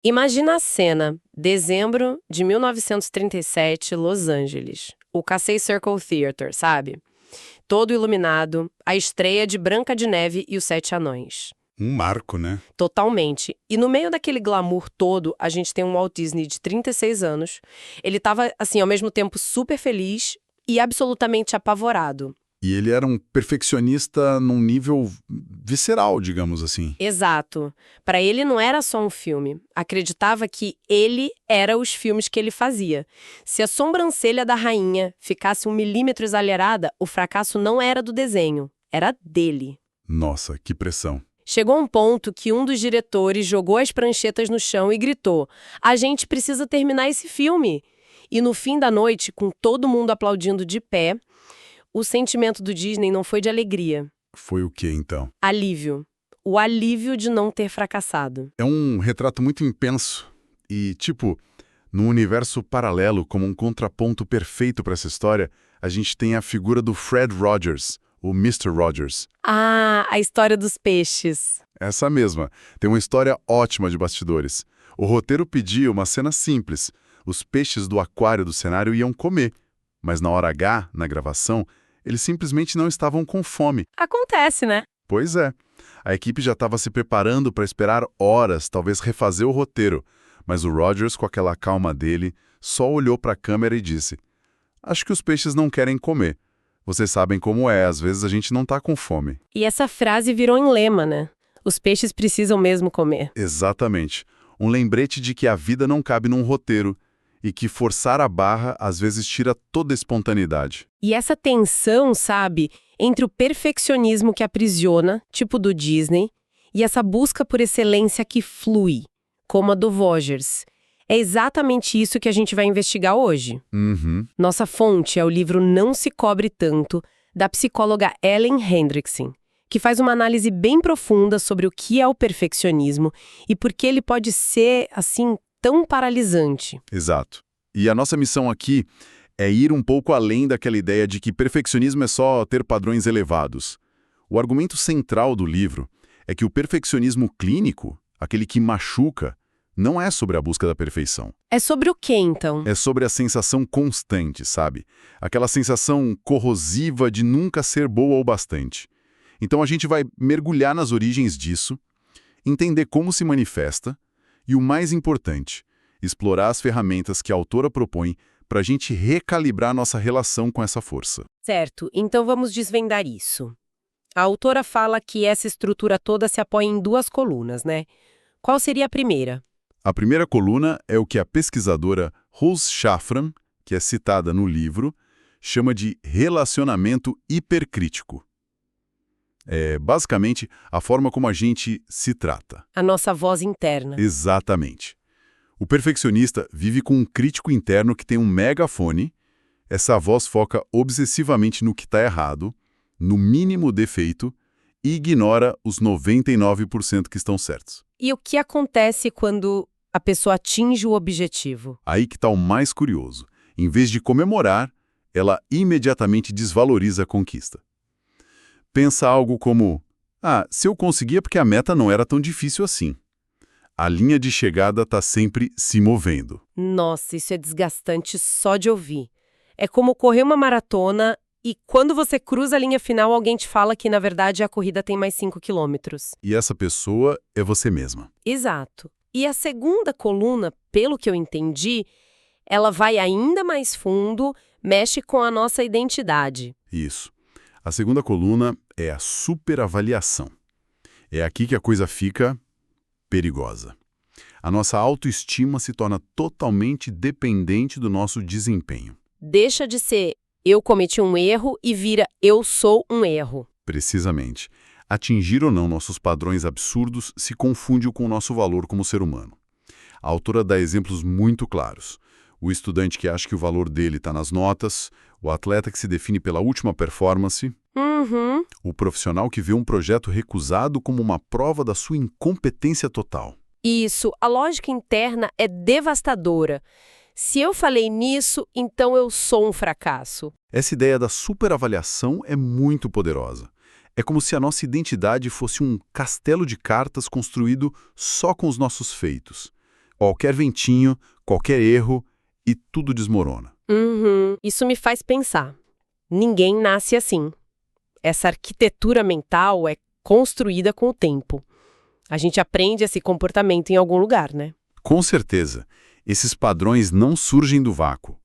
Imagina a cena, dezembro de 1937, Los Angeles. O Casey Circle Theater, sabe? Todo iluminado, a estreia de Branca de Neve e os Sete Anões. Um marco, né? Totalmente. E no meio daquele glamour todo, a gente tem um Walt Disney de 36 anos. Ele tava, assim, ao mesmo tempo super feliz e absolutamente apavorado. E ele era um perfeccionista num nível visceral, digamos assim. Exato. Para ele não era só um filme. Acreditava que ele era os filmes que ele fazia. Se a sobrancelha da rainha ficasse 1 milímetro exagerada, o fracasso não era do desenho, era dele. Nossa, que pressão. Chegou um ponto que um dos diretores jogou as pranchetas no chão e gritou: "A gente precisa terminar esse filme!" E no fim da noite, com todo mundo aplaudindo de pé, o sentimento do Disney não foi de alegria. Foi o quê, então? Alívio. O alívio de não ter fracassado. É um retrato muito intenso e, num universo paralelo, como um contraponto perfeito para essa história, a gente tem a figura do Fred Rogers, o Mister Rogers. Ah, a história dos peixes. Essa mesma. Tem uma história ótima de bastidores. O roteiro pedia uma cena simples. Os peixes do aquário do cenário iam comer. Mas na hora H, na gravação, eles simplesmente não estavam com fome. Acontece, né? Pois é. A equipe já estava se preparando para esperar horas, talvez refazer o roteiro. Mas o Rogers, com aquela calma dele, só olhou para a câmera e disse: "Acho que os peixes não querem comer. Vocês sabem como é, às vezes a gente não tá com fome." E essa frase virou emblema, né? Os peixes precisam mesmo comer. Exatamente. Um lembrete de que a vida não cabe num roteiro e que forçar a barra às vezes tira toda a espontaneidade. E essa tensão, sabe, entre o perfeccionismo que aprisiona, tipo do Disney, e essa busca por excelência que flui, como a do Rogers. É exatamente isso que a gente vai investigar hoje. Uhum. Nossa fonte é o livro Não Se Cobre Tanto, da psicóloga Ellen Hendrickson, que faz uma análise bem profunda sobre o que é o perfeccionismo e por que ele pode ser, assim, tão paralisante. Exato. E a nossa missão aqui é ir um pouco além daquela ideia de que perfeccionismo é só ter padrões elevados. O argumento central do livro é que o perfeccionismo clínico, aquele que machuca, não é sobre a busca da perfeição. É sobre o quê, então? É sobre a sensação constante, sabe? Aquela sensação corrosiva de nunca ser boa o bastante. Então a gente vai mergulhar nas origens disso, entender como se manifesta e, o mais importante, explorar as ferramentas que a autora propõe para a gente recalibrar nossa relação com essa força. Certo, então vamos desvendar isso. A autora fala que essa estrutura toda se apoia em 2 colunas, né? Qual seria a primeira? A primeira coluna é o que a pesquisadora Rose Shafran, que é citada no livro, chama de relacionamento hipercrítico. É basicamente a forma como a gente se trata. A nossa voz interna. Exatamente. O perfeccionista vive com um crítico interno que tem um megafone. Essa voz foca obsessivamente no que está errado, no mínimo defeito, e ignora os 99% que estão certos. E o que acontece quando a pessoa atinge o objetivo? Aí que está o mais curioso. Em vez de comemorar, ela imediatamente desvaloriza a conquista. Pensa algo como: se eu conseguia é porque a meta não era tão difícil assim. A linha de chegada está sempre se movendo. Nossa, isso é desgastante só de ouvir. É como correr uma maratona e quando você cruza a linha final, alguém te fala que, na verdade, a corrida tem mais 5 quilômetros. E essa pessoa é você mesma. Exato. E a segunda coluna, pelo que eu entendi, ela vai ainda mais fundo, mexe com a nossa identidade. Isso. A segunda coluna é a superavaliação. É aqui que a coisa fica perigosa. A nossa autoestima se torna totalmente dependente do nosso desempenho. Deixa de ser eu cometi um erro e vira eu sou um erro. Precisamente. Atingir ou não nossos padrões absurdos se confunde com o nosso valor como ser humano. A autora dá exemplos muito claros. O estudante que acha que o valor dele está nas notas, o atleta que se define pela última performance, o profissional que vê um projeto recusado como uma prova da sua incompetência total. Isso, a lógica interna é devastadora. Se eu falei nisso, então eu sou um fracasso. Essa ideia da superavaliação é muito poderosa. É como se a nossa identidade fosse um castelo de cartas construído só com os nossos feitos. Qualquer ventinho, qualquer erro e tudo desmorona. Isso me faz pensar. Ninguém nasce assim. Essa arquitetura mental é construída com o tempo. A gente aprende esse comportamento em algum lugar, né? Com certeza, esses padrões não surgem do vácuo.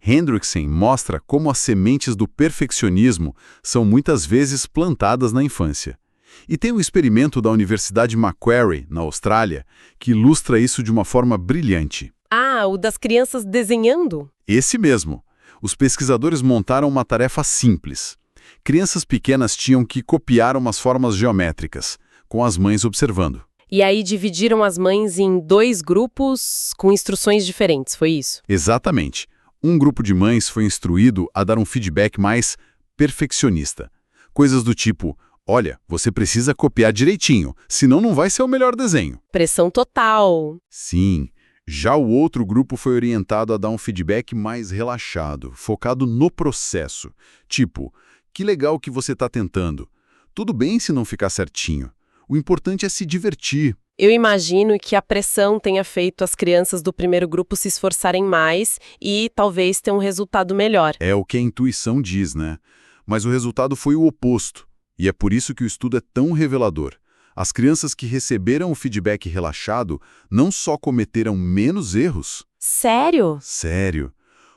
Hendrickson mostra como as sementes do perfeccionismo são muitas vezes plantadas na infância. E tem um experimento da Universidade Macquarie, na Austrália, que ilustra isso de uma forma brilhante. Ah, o das crianças desenhando? Esse mesmo. Os pesquisadores montaram uma tarefa simples. Crianças pequenas tinham que copiar umas formas geométricas, com as mães observando. E aí dividiram as mães em 2 grupos com instruções diferentes, foi isso? Exatamente. Um grupo de mães foi instruído a dar um feedback mais perfeccionista. Coisas do tipo, olha, você precisa copiar direitinho, senão não vai ser o melhor desenho. Pressão total. Sim. Já o outro grupo foi orientado a dar um feedback mais relaxado, focado no processo. Tipo, que legal que você está tentando. Tudo bem se não ficar certinho. O importante é se divertir. Eu imagino que a pressão tenha feito as crianças do primeiro grupo se esforçarem mais e talvez ter um resultado melhor. É o que a intuição diz, né? Mas o resultado foi o oposto. E é por isso que o estudo é tão revelador. As crianças que receberam o feedback relaxado não só cometeram menos erros. Sério? Sério.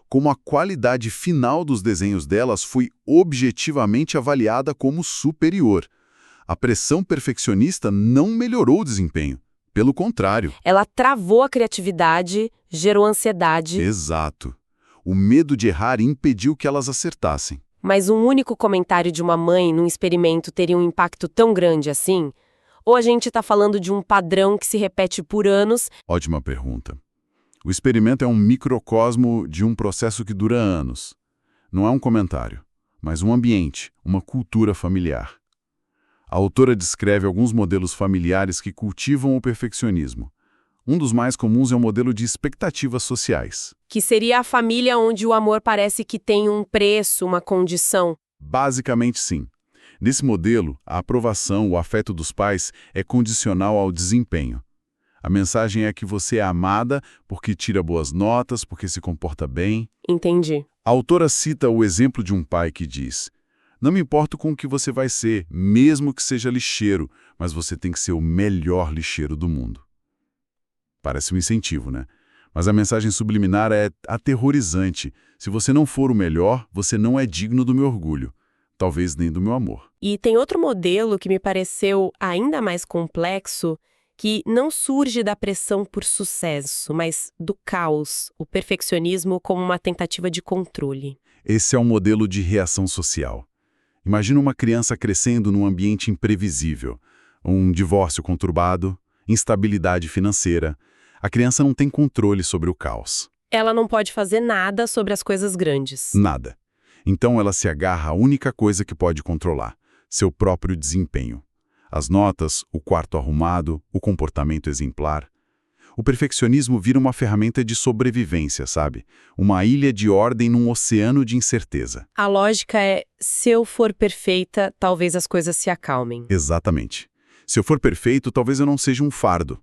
Como a qualidade final dos desenhos delas foi objetivamente avaliada como superior. A pressão perfeccionista não melhorou o desempenho. Pelo contrário. Ela travou a criatividade, gerou ansiedade. Exato. O medo de errar impediu que elas acertassem. Mas um único comentário de uma mãe num experimento teria um impacto tão grande assim? Ou a gente está falando de um padrão que se repete por anos? Ótima pergunta. O experimento é um microcosmo de um processo que dura anos. Não é um comentário, mas um ambiente, uma cultura familiar. A autora descreve alguns modelos familiares que cultivam o perfeccionismo. Um dos mais comuns é o modelo de expectativas sociais. Que seria a família onde o amor parece que tem um preço, uma condição. Basicamente, sim. Nesse modelo, a aprovação, o afeto dos pais é condicional ao desempenho. A mensagem é que você é amada porque tira boas notas, porque se comporta bem. Entendi. A autora cita o exemplo de um pai que diz: não me importo com o que você vai ser, mesmo que seja lixeiro, mas você tem que ser o melhor lixeiro do mundo. Parece um incentivo, né? Mas a mensagem subliminar é aterrorizante. Se você não for o melhor, você não é digno do meu orgulho. Talvez nem do meu amor. E tem outro modelo que me pareceu ainda mais complexo, que não surge da pressão por sucesso, mas do caos, o perfeccionismo como uma tentativa de controle. Esse é um modelo de reação social. Imagina uma criança crescendo num ambiente imprevisível, um divórcio conturbado, instabilidade financeira. A criança não tem controle sobre o caos. Ela não pode fazer nada sobre as coisas grandes. Nada. Então ela se agarra à única coisa que pode controlar, seu próprio desempenho. As notas, o quarto arrumado, o comportamento exemplar. O perfeccionismo vira uma ferramenta de sobrevivência, sabe? Uma ilha de ordem num oceano de incerteza. A lógica é, se eu for perfeita, talvez as coisas se acalmem. Exatamente. Se eu for perfeito, talvez eu não seja um fardo.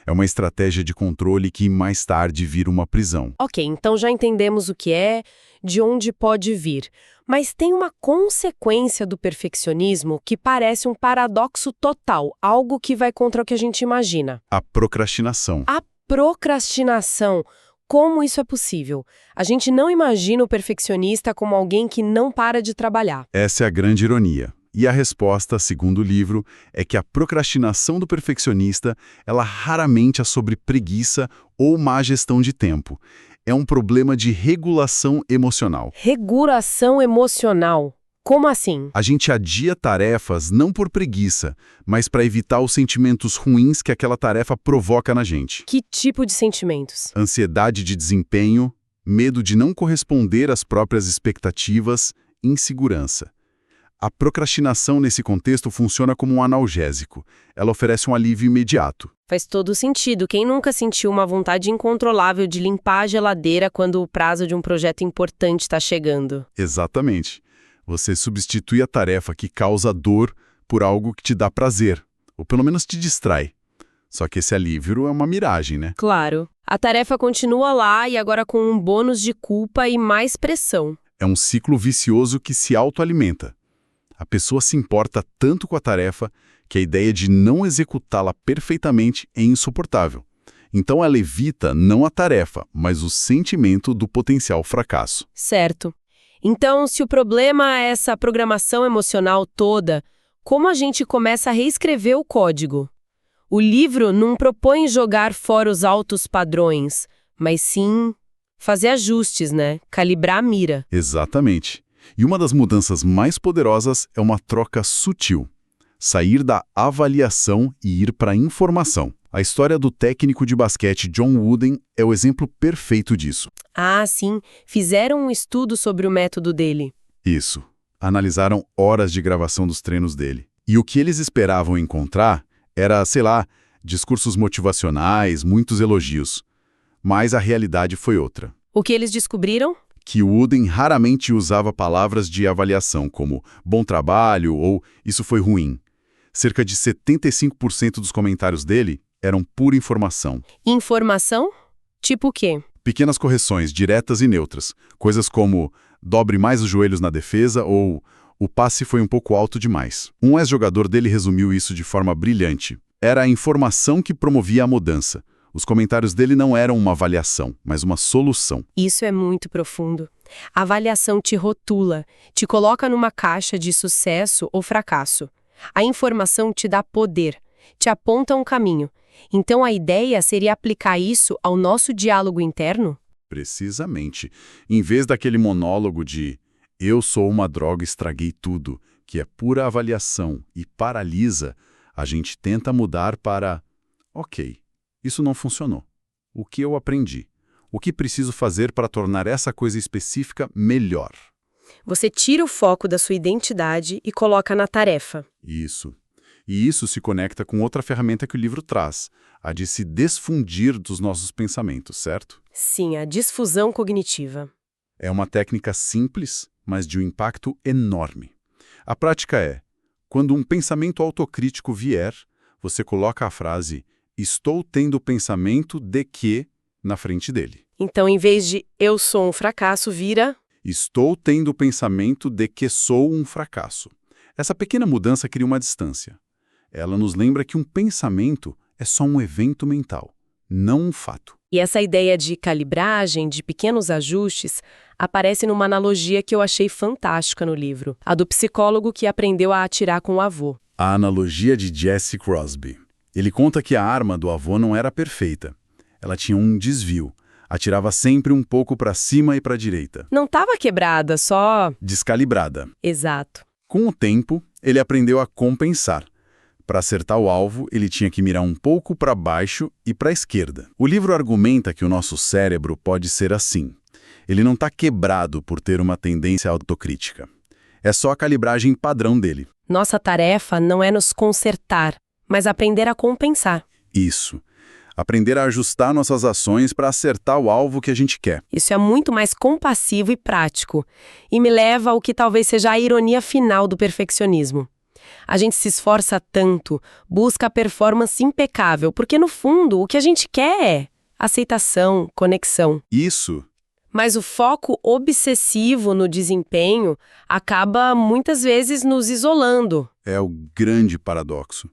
É uma estratégia de controle que mais tarde vira uma prisão. Ok, então já entendemos o que é, de onde pode vir. Mas tem uma consequência do perfeccionismo que parece um paradoxo total, algo que vai contra o que a gente imagina. A procrastinação. A procrastinação. Como isso é possível? A gente não imagina o perfeccionista como alguém que não para de trabalhar. Essa é a grande ironia. E a resposta, segundo o livro, é que a procrastinação do perfeccionista, ela raramente é sobre preguiça ou má gestão de tempo. É um problema de regulação emocional. Regulação emocional. Como assim? A gente adia tarefas não por preguiça, mas para evitar os sentimentos ruins que aquela tarefa provoca na gente. Que tipo de sentimentos? Ansiedade de desempenho, medo de não corresponder às próprias expectativas, insegurança. A procrastinação nesse contexto funciona como um analgésico. Ela oferece um alívio imediato. Faz todo sentido. Quem nunca sentiu uma vontade incontrolável de limpar a geladeira quando o prazo de um projeto importante está chegando? Exatamente. Você substitui a tarefa que causa dor por algo que te dá prazer, ou pelo menos te distrai. Só que esse alívio é uma miragem, né? Claro. A tarefa continua lá e agora com um bônus de culpa e mais pressão. É um ciclo vicioso que se autoalimenta. A pessoa se importa tanto com a tarefa que a ideia de não executá-la perfeitamente é insuportável. Então ela evita não a tarefa, mas o sentimento do potencial fracasso. Certo. Então, se o problema é essa programação emocional toda, como a gente começa a reescrever o código? O livro não propõe jogar fora os altos padrões, mas sim fazer ajustes, né? Calibrar a mira. Exatamente. E uma das mudanças mais poderosas é uma troca sutil. Sair da avaliação e ir para a informação. A história do técnico de basquete John Wooden é o exemplo perfeito disso. Ah, sim. Fizeram um estudo sobre o método dele. Isso. Analisaram horas de gravação dos treinos dele. E o que eles esperavam encontrar era, sei lá, discursos motivacionais, muitos elogios. Mas a realidade foi outra. O que eles descobriram? Que Wooden raramente usava palavras de avaliação, como bom trabalho ou isso foi ruim. Cerca de 75% dos comentários dele eram pura informação. Informação? Tipo o quê? Pequenas correções diretas e neutras. Coisas como dobre mais os joelhos na defesa ou o passe foi um pouco alto demais. Um ex-jogador dele resumiu isso de forma brilhante. Era a informação que promovia a mudança. Os comentários dele não eram uma avaliação, mas uma solução. Isso é muito profundo. A avaliação te rotula, te coloca numa caixa de sucesso ou fracasso. A informação te dá poder, te aponta um caminho. Então a ideia seria aplicar isso ao nosso diálogo interno? Precisamente. Em vez daquele monólogo de eu sou uma droga, estraguei tudo, que é pura avaliação e paralisa, a gente tenta mudar para ok, isso não funcionou. O que eu aprendi? O que preciso fazer para tornar essa coisa específica melhor? Você tira o foco da sua identidade e coloca na tarefa. Isso. E isso se conecta com outra ferramenta que o livro traz, a de se desfundir dos nossos pensamentos, certo? Sim, a disfusão cognitiva. É uma técnica simples, mas de um impacto enorme. A prática é, quando um pensamento autocrítico vier, você coloca a frase estou tendo pensamento de que na frente dele. Então, em vez de eu sou um fracasso, vira Estou tendo pensamento de que sou um fracasso. Essa pequena mudança cria uma distância. Ela nos lembra que um pensamento é só um evento mental, não um fato. E essa ideia de calibragem, de pequenos ajustes, aparece numa analogia que eu achei fantástica no livro, a do psicólogo que aprendeu a atirar com o avô. A analogia de Jesse Crosby. Ele conta que a arma do avô não era perfeita. Ela tinha um desvio. Atirava sempre um pouco para cima e para a direita. Não estava quebrada, só Descalibrada. exato. Com o tempo, ele aprendeu a compensar. Para acertar o alvo, ele tinha que mirar um pouco para baixo e para a esquerda. O livro argumenta que o nosso cérebro pode ser assim. Ele não está quebrado por ter uma tendência autocrítica. É só a calibragem padrão dele. Nossa tarefa não é nos consertar, mas aprender a compensar. Isso. Aprender a ajustar nossas ações para acertar o alvo que a gente quer. Isso é muito mais compassivo e prático, e me leva ao que talvez seja a ironia final do perfeccionismo. A gente se esforça tanto, busca a performance impecável, porque no fundo o que a gente quer é aceitação, conexão. Isso. Mas o foco obsessivo no desempenho acaba muitas vezes nos isolando. É o grande paradoxo.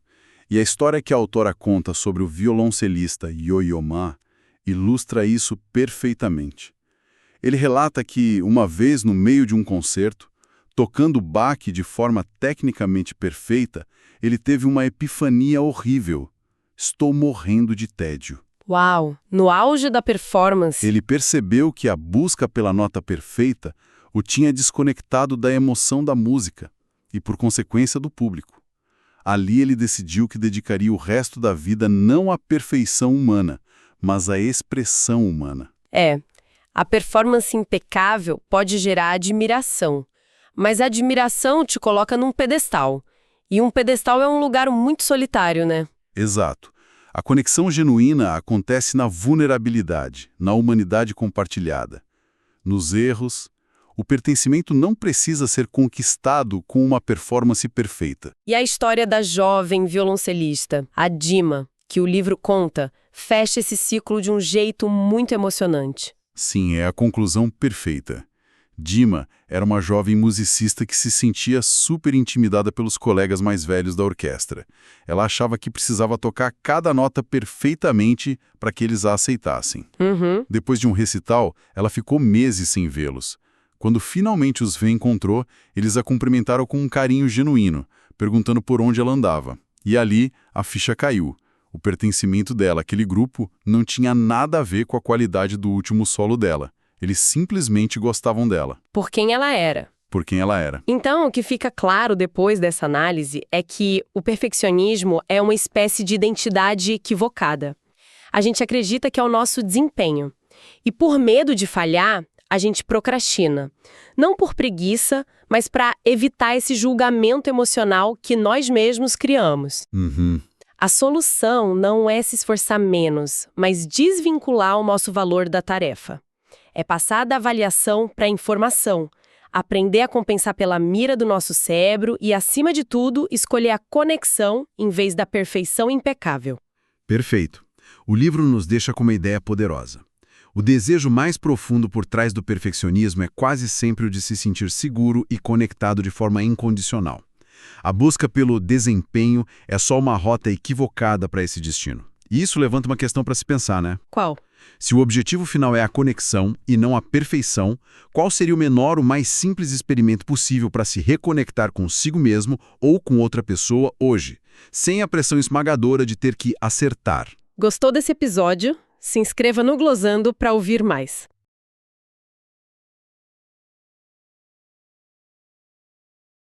E a história que a autora conta sobre o violoncelista Yo-Yo Ma ilustra isso perfeitamente. Ele relata que, uma vez no meio de um concerto, tocando Bach de forma tecnicamente perfeita, ele teve uma epifania horrível. Estou morrendo de tédio. Uau! No auge da performance. Ele percebeu que a busca pela nota perfeita o tinha desconectado da emoção da música e, por consequência, do público. Ali ele decidiu que dedicaria o resto da vida não à perfeição humana, mas à expressão humana. A performance impecável pode gerar admiração, mas a admiração te coloca num pedestal. E um pedestal é um lugar muito solitário, né? Exato. A conexão genuína acontece na vulnerabilidade, na humanidade compartilhada. Nos erros, o pertencimento não precisa ser conquistado com uma performance perfeita. E a história da jovem violoncelista, a Dima. que o livro conta fecha esse ciclo de um jeito muito emocionante. Sim, é a conclusão perfeita. Dima era uma jovem musicista que se sentia super intimidada pelos colegas mais velhos da orquestra. Ela achava que precisava tocar cada nota perfeitamente para que eles a aceitassem. Depois de um recital, ela ficou meses sem vê-los. Quando finalmente os reencontrou, eles a cumprimentaram com um carinho genuíno, perguntando por onde ela andava. E ali, a ficha caiu. O pertencimento dela àquele grupo não tinha nada a ver com a qualidade do último solo dela. Eles simplesmente gostavam dela. Por quem ela era. Por quem ela era. Então, o que fica claro depois dessa análise é que o perfeccionismo é uma espécie de identidade equivocada. A gente acredita que é o nosso desempenho. E por medo de falhar, a gente procrastina. Não por preguiça, mas para evitar esse julgamento emocional que nós mesmos criamos. A solução não é se esforçar menos, mas desvincular o nosso valor da tarefa. É passar da avaliação para a informação, aprender a compensar pela mira do nosso cérebro e, acima de tudo, escolher a conexão em vez da perfeição impecável. Perfeito. O livro nos deixa com uma ideia poderosa. O desejo mais profundo por trás do perfeccionismo é quase sempre o de se sentir seguro e conectado de forma incondicional. A busca pelo desempenho é só uma rota equivocada para esse destino. E isso levanta uma questão para se pensar, né? Qual? Se o objetivo final é a conexão e não a perfeição, qual seria o menor ou mais simples experimento possível para se reconectar consigo mesmo ou com outra pessoa hoje, sem a pressão esmagadora de ter que acertar? Gostou desse episódio? Se inscreva no Glosando para ouvir mais.